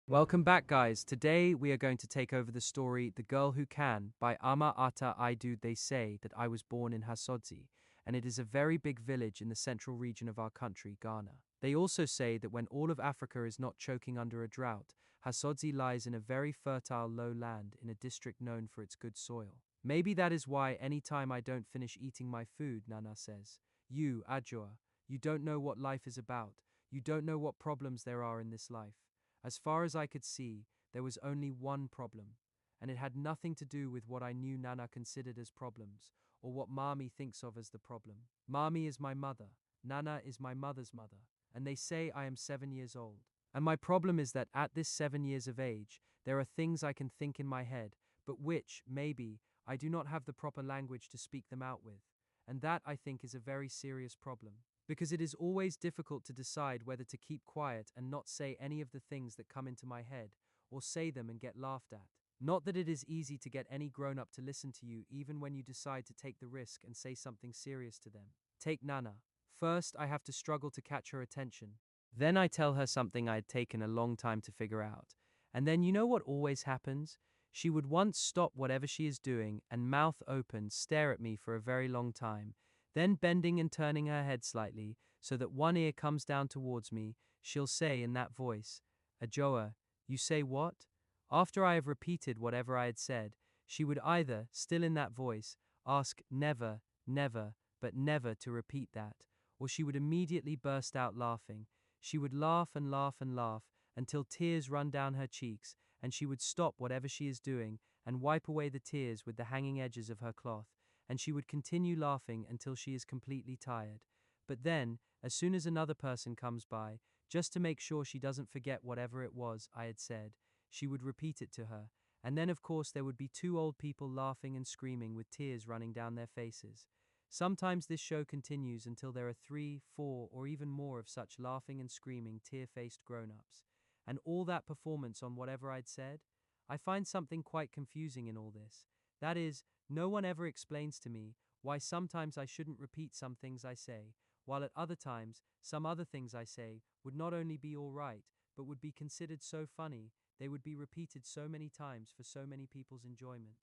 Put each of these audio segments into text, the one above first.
Welcome back, guys. Today we are going to take over the story The Girl Who Can by Ama Ata Aidoo. They say that I was born in Hasodzi, and it is a very big village in the central region of our country, Ghana. They also say that when all of Africa is not choking under a drought, Hasodzi lies in a very fertile low land in a district known for its good soil. Maybe that is why any time I don't finish eating my food, Nana says, "You, Adjoa, you don't know what life is about. You don't know what problems there are in this life." As far as I could see, there was only one problem, and it had nothing to do with what I knew Nana considered as problems, or what Mami thinks of as the problem. Mami is my mother, Nana is my mother's mother, and they say I am 7 years old. And my problem is that at this 7 years of age, there are things I can think in my head, but which, maybe, I do not have the proper language to speak them out with. And that, I think, is a very serious problem. Because it is always difficult to decide whether to keep quiet and not say any of the things that come into my head, or say them and get laughed at. Not that it is easy to get any grown-up to listen to you even when you decide to take the risk and say something serious to them. Take Nana. First, I have to struggle to catch her attention. Then I tell her something I had taken a long time to figure out. And then you know what always happens? She would once stop whatever she is doing and mouth open stare at me for a very long time. Then bending and turning her head slightly, so that one ear comes down towards me, she'll say in that voice, "Ajoa, you say what?" After I have repeated whatever I had said, she would either, still in that voice, ask never, never, but never to repeat that, or she would immediately burst out laughing. She would laugh and laugh and laugh until tears run down her cheeks, and she would stop whatever she is doing and wipe away the tears with the hanging edges of her cloth, and she would continue laughing until she is completely tired. But then, as soon as another person comes by, just to make sure she doesn't forget whatever it was I had said, she would repeat it to her, and then of course there would be two old people laughing and screaming with tears running down their faces. Sometimes this show continues until there are 3, 4, or even more of such laughing and screaming, tear-faced grown-ups. And all that performance on whatever I'd said? I find something quite confusing in all this. That is, no one ever explains to me why sometimes I shouldn't repeat some things I say, while at other times, some other things I say would not only be all right, but would be considered so funny, they would be repeated so many times for so many people's enjoyment.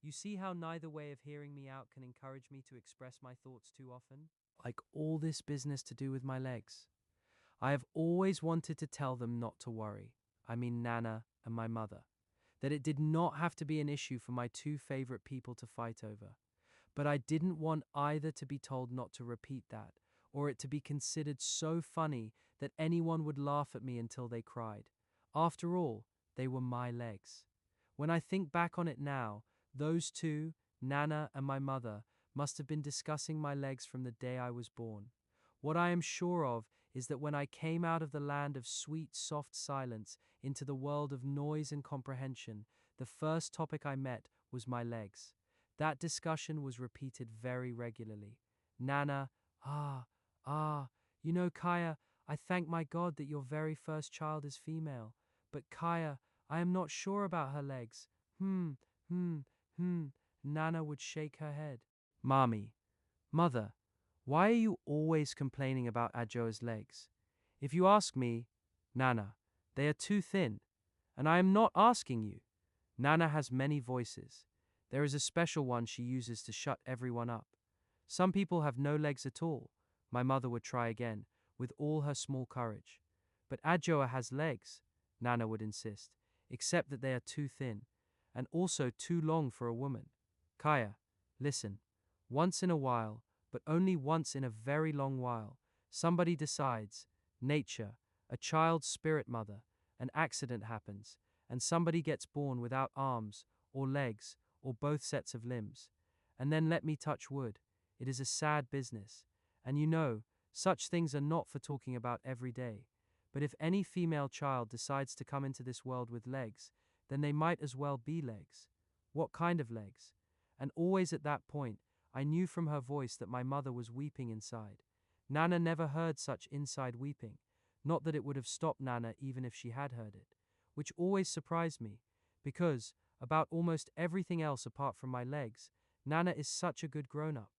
You see how neither way of hearing me out can encourage me to express my thoughts too often? Like all this business to do with my legs. I have always wanted to tell them not to worry. I mean Nana and my mother. That it did not have to be an issue for my two favorite people to fight over. But I didn't want either to be told not to repeat that, or it to be considered so funny that anyone would laugh at me until they cried. After all, they were my legs. When I think back on it now, those two, Nana and my mother, must have been discussing my legs from the day I was born. What I am sure of is that when I came out of the land of sweet, soft silence into the world of noise and comprehension, the first topic I met was my legs. That discussion was repeated very regularly. Nana, ah, you know, Kaya, I thank my God that your very first child is female. But Kaya, I am not sure about her legs. Hmm, hmm. Nana would shake her head. Mommy, mother, why are you always complaining about Ajoa's legs? If you ask me, Nana, they are too thin. And I am not asking you. Nana has many voices. There is a special one she uses to shut everyone up. Some people have no legs at all. My mother would try again, with all her small courage. But Ajoa has legs, Nana would insist, except that they are too thin, and also too long for a woman. Kaya, listen. Once in a while, but only once in a very long while, somebody decides, nature, a child's spirit mother, an accident happens, and somebody gets born without arms, or legs, or both sets of limbs. And then let me touch wood. It is a sad business. And you know, such things are not for talking about every day. But if any female child decides to come into this world with legs, then they might as well be legs. What kind of legs? And always at that point, I knew from her voice that my mother was weeping inside. Nana never heard such inside weeping, not that it would have stopped Nana even if she had heard it, which always surprised me, because, about almost everything else apart from my legs, Nana is such a good grown-up.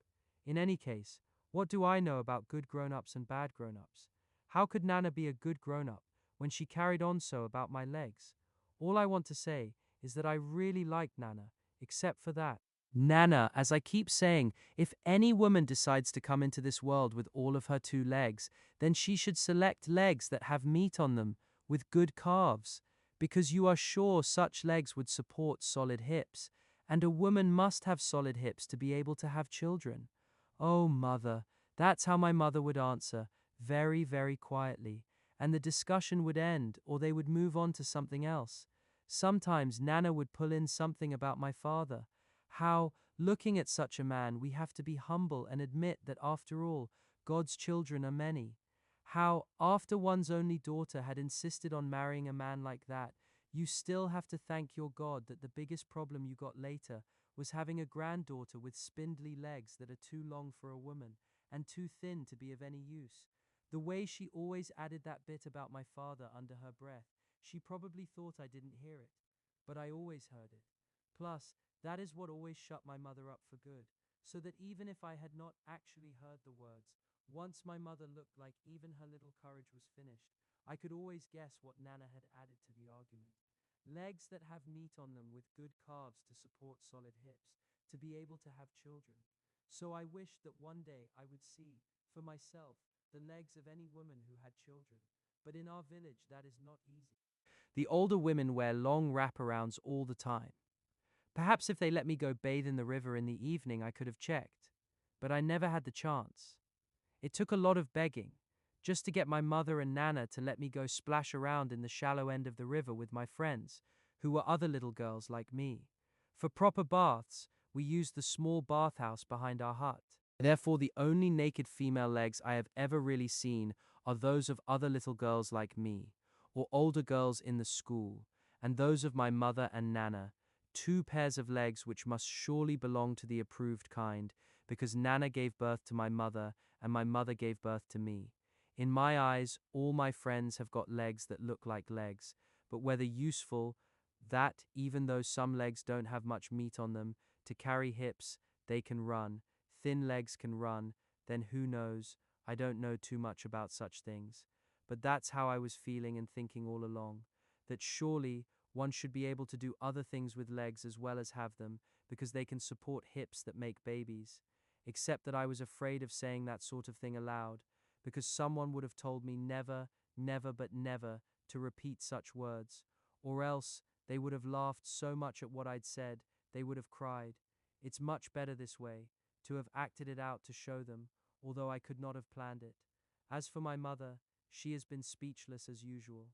In any case, what do I know about good grown-ups and bad grown-ups? How could Nana be a good grown-up when she carried on so about my legs. All I want to say is that I really liked Nana, except for that. Nana, as I keep saying, if any woman decides to come into this world with all of her 2 legs, then she should select legs that have meat on them, with good calves, because you are sure such legs would support solid hips, and a woman must have solid hips to be able to have children. Oh, mother, that's how my mother would answer, very, very quietly, and the discussion would end, or they would move on to something else. Sometimes Nana would pull in something about my father, how, looking at such a man, we have to be humble and admit that after all, God's children are many. How, after one's only daughter had insisted on marrying a man like that, you still have to thank your God that the biggest problem you got later was having a granddaughter with spindly legs that are too long for a woman and too thin to be of any use. The way she always added that bit about my father under her breath, she probably thought I didn't hear it, but I always heard it. Plus, that is what always shut my mother up for good, so that even if I had not actually heard the words, once my mother looked like even her little courage was finished, I could always guess what Nana had added to the argument. Legs that have meat on them with good calves to support solid hips, to be able to have children. So I wished that one day I would see, for myself, the legs of any woman who had children. But in our village, that is not easy. The older women wear long wraparounds all the time. Perhaps if they let me go bathe in the river in the evening, I could have checked. But I never had the chance. It took a lot of begging, just to get my mother and Nana to let me go splash around in the shallow end of the river with my friends, who were other little girls like me. For proper baths, we used the small bathhouse behind our hut. Therefore, the only naked female legs I have ever really seen are those of other little girls like me, or older girls in the school, and those of my mother and Nana, 2 pairs of legs which must surely belong to the approved kind, because Nana gave birth to my mother and my mother gave birth to me. In my eyes, all my friends have got legs that look like legs, but whether useful, that, even though some legs don't have much meat on them, to carry hips, they can run, thin legs can run, then who knows, I don't know too much about such things. But that's how I was feeling and thinking all along, that surely one should be able to do other things with legs as well as have them, because they can support hips that make babies. Except that I was afraid of saying that sort of thing aloud, because someone would have told me never, never but never to repeat such words, or else they would have laughed so much at what I'd said, they would have cried. It's much better this way, to have acted it out to show them, although I could not have planned it. As for my mother, she has been speechless as usual.